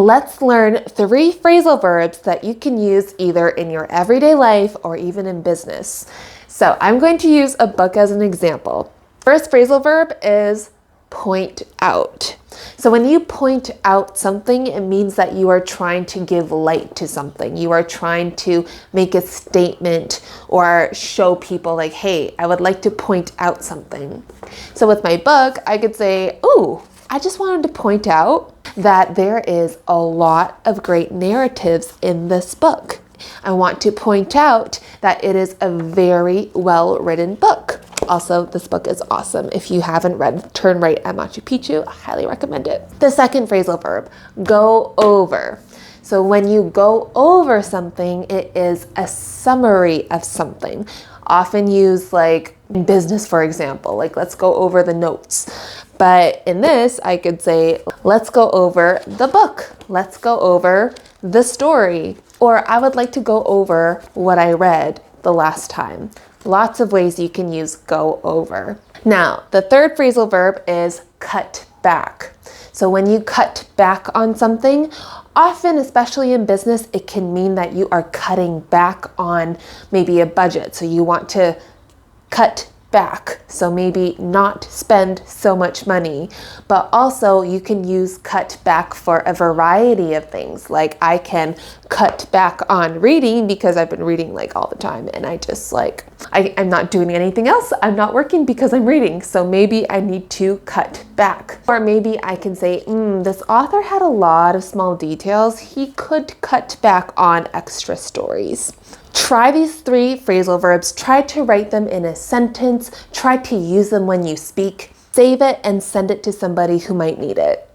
Let's learn 3 phrasal verbs that you can use either in your everyday life or even in business. So I'm going to use a book as an example. First phrasal verb is point out. So when you point out something, it means that you are trying to give light to something. You are trying to make a statement or show people like, hey, I would like to point out something. So with my book, I could say, ooh, I just wanted to point out that there is a lot of great narratives in this book. I want to point out that it is a very well-written book. Also, this book is awesome. If you haven't read Turn Right at Machu Picchu, I highly recommend it. The second phrasal verb, go over. So when you go over something, it is a summary of something. Often used like in business, for example, like let's go over the notes. But in this, I could say, let's go over the book. Let's go over the story. Or I would like to go over what I read the last time. Lots of ways you can use go over. Now, the third phrasal verb is cut back. So when you cut back on something, often, especially in business, it can mean that you are cutting back on maybe a budget. So you want to cut back. So maybe not spend so much money, but also you can use cut back for a variety of things. Like I can cut back on reading because I've been reading like all the time and I just like, I'm not doing anything else. I'm not working because I'm reading. So maybe I need to cut back. Or maybe I can say, this author had a lot of small details. He could cut back on extra stories. Try these 3 phrasal verbs. Try to write them in a sentence. Try to use them when you speak. Save it and send it to somebody who might need it.